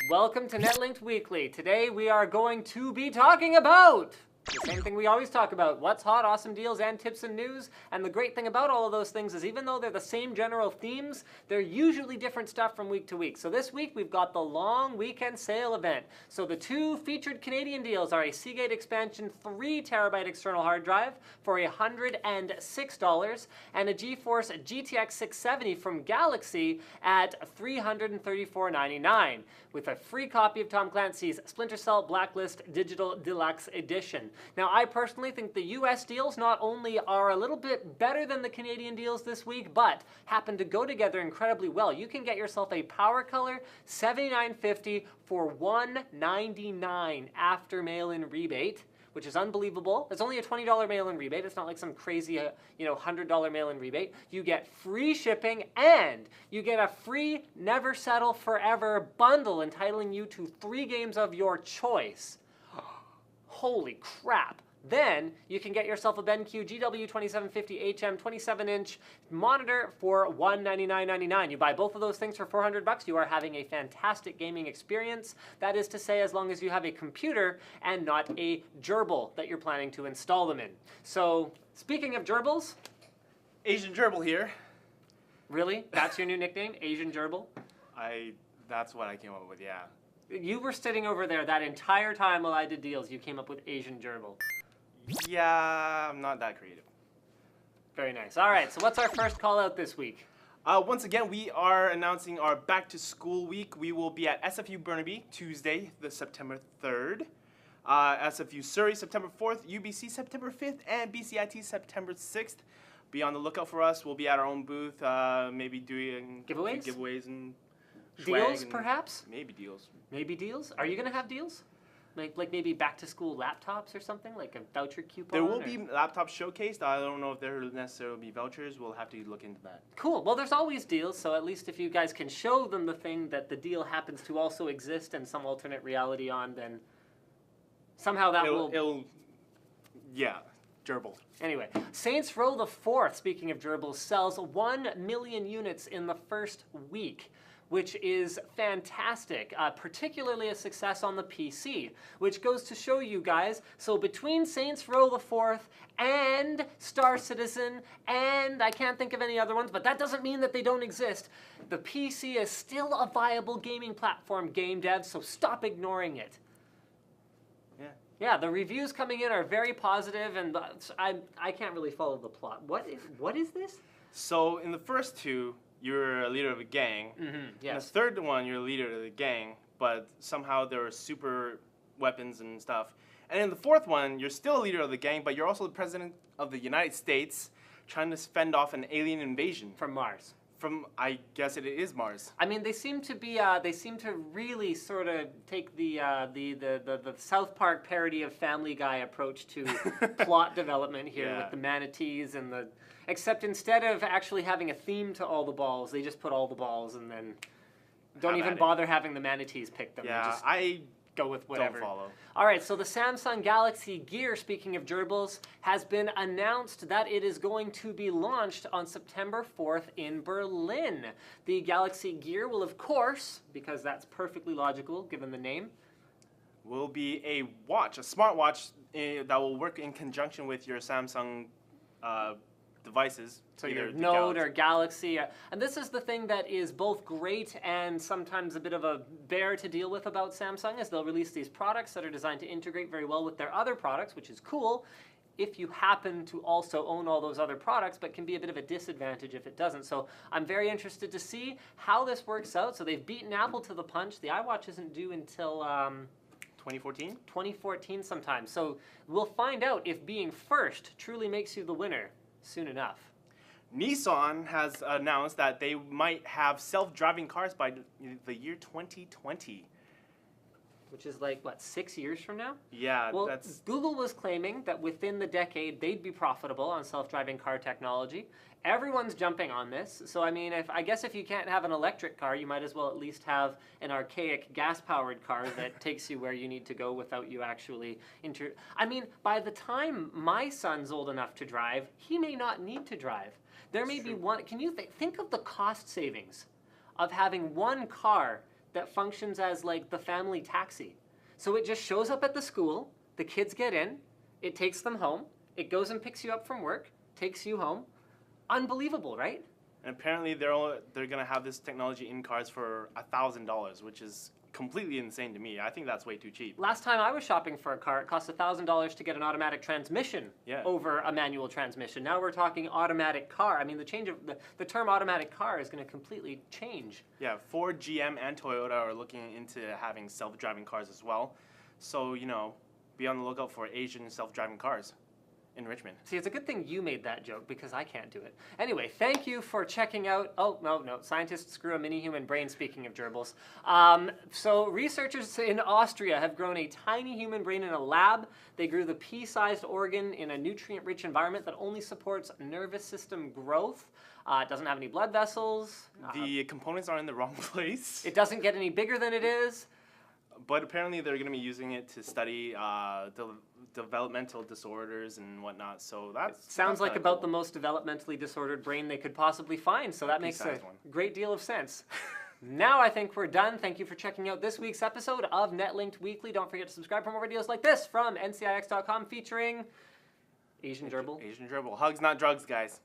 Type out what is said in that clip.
Welcome to Netlinked Weekly. Today we are going to be talking about the same thing we always talk about: what's hot, awesome deals, and tips and news. And the great thing about all of those things is even though they're the same general themes, they're usually different stuff from week to week. So this week we've got the long weekend sale event. So the two featured Canadian deals are a Seagate Expansion 3TB external hard drive for $106 and a GeForce GTX 670 from Galaxy at $334.99 with a free copy of Tom Clancy's Splinter Cell Blacklist Digital Deluxe Edition. Now, I personally think the US deals not only are a little bit better than the Canadian deals this week, but happen to go together incredibly well. You can get yourself a Power Color 7950 for $199 after mail-in rebate, which is unbelievable. It's only a $20 mail-in rebate. It's not like some crazy, $100 mail-in rebate. You get free shipping and you get a free Never Settle Forever bundle entitling you to 3 games of your choice. Holy crap. Then you can get yourself a BenQ GW2750 HM 27-inch monitor for $199.99. You buy both of those things for $400, you are having a fantastic gaming experience. That is to say, as long as you have a computer and not a gerbil that you're planning to install them in. So, speaking of gerbils... Asian Gerbil here. Really? That's your new nickname? Asian Gerbil? That's what I came up with, yeah. You were sitting over there that entire time while I did deals, you came up with Asian Gerbil. Yeah, I'm not that creative. Very nice. All right, so what's our first call out this week? Once again, we are announcing our back to school week. We will be at SFU Burnaby Tuesday, the September 3rd. SFU Surrey September 4th, UBC September 5th, and BCIT September 6th. Be on the lookout for us. We'll be at our own booth, maybe doing giveaways and deals, perhaps? Maybe deals. Maybe deals? Are you going to have deals? Like maybe back-to-school laptops or something? Like a voucher coupon? There will be laptops showcased. I don't know if there will necessarily be vouchers. We'll have to look into that. Cool. Well, there's always deals, so at least if you guys can show them the thing that the deal happens to also exist in some alternate reality on, then somehow that Yeah, gerbil. Anyway, Saints Row the 4th, speaking of gerbils, sells 1 million units in the first week, which is fantastic, particularly a success on the PC, which goes to show you guys, so between Saints Row the 4th and Star Citizen, and I can't think of any other ones, but that doesn't mean that they don't exist, the PC is still a viable gaming platform, game devs, so stop ignoring it. Yeah, the reviews coming in are very positive, and I can't really follow the plot. What is this? So in the first two, you're a leader of a gang. Mm-hmm, yes. In the third one, you're a leader of the gang, but somehow there are super weapons and stuff. And in the fourth one, you're still a leader of the gang, but you're also the president of the United States, trying to fend off an alien invasion. From Mars. From, I guess it is Mars. I mean, they seem to be, they seem to really sort of take the South Park parody of Family Guy approach to plot development here with the manatees and the, except instead of actually having a theme to all the balls, they just put all the balls and then don't even bother having the manatees pick them. Yeah, they just I go with whatever. don't follow. All right, so the Samsung Galaxy Gear, speaking of gerbils, has been announced that it is going to be launched on September 4th in Berlin. The Galaxy Gear will, of course, because that's perfectly logical given the name, will be a watch, a smartwatch that will work in conjunction with your Samsung devices. So your Note or Galaxy. And this is the thing that is both great and sometimes a bit of a bear to deal with about Samsung, is they'll release these products that are designed to integrate very well with their other products, which is cool if you happen to also own all those other products, but can be a bit of a disadvantage if it doesn't. So I'm very interested to see how this works out. So they've beaten Apple to the punch. The iWatch isn't due until 2014? 2014 sometime. So we'll find out if being first truly makes you the winner soon enough. Nissan has announced that they might have self-driving cars by the year 2020. Which is like, what, 6 years from now? Yeah, well, Google was claiming that within the decade they'd be profitable on self-driving car technology. Everyone's jumping on this. So, I mean, I guess if you can't have an electric car, you might as well at least have an archaic gas-powered car that takes you where you need to go without you actually I mean, by the time my son's old enough to drive, he may not need to drive. There may be one. Can you think of the cost savings of having one car that functions as like the family taxi? So it just shows up at the school, the kids get in, it takes them home, it goes and picks you up from work, takes you home. Unbelievable, right? And apparently they're going to have this technology in cars for $1,000, which is completely insane to me. I think that's way too cheap. Last time I was shopping for a car, it cost $1,000 to get an automatic transmission over a manual transmission. Now we're talking automatic car. I mean, the term automatic car is going to completely change. Yeah, Ford, GM, and Toyota are looking into having self-driving cars as well. So, you know, be on the lookout for Asian self-driving cars in Richmond. See, it's a good thing you made that joke because I can't do it. Anyway, thank you for checking out... Oh, no, scientists grew a mini-human brain, speaking of gerbils. So researchers in Austria have grown a tiny human brain in a lab. They grew the pea-sized organ in a nutrient-rich environment that only supports nervous system growth. It doesn't have any blood vessels. The components are in the wrong place. It doesn't get any bigger than it is. But apparently they're going to be using it to study developmental disorders and whatnot. So sounds like about the most developmentally disordered brain they could possibly find. So that makes a great deal of sense. Now I think we're done. Thank you for checking out this week's episode of Netlinked Weekly. Don't forget to subscribe for more videos like this from ncix.com featuring Asian Gerbil. Asian Gerbil. Hugs, not drugs, guys.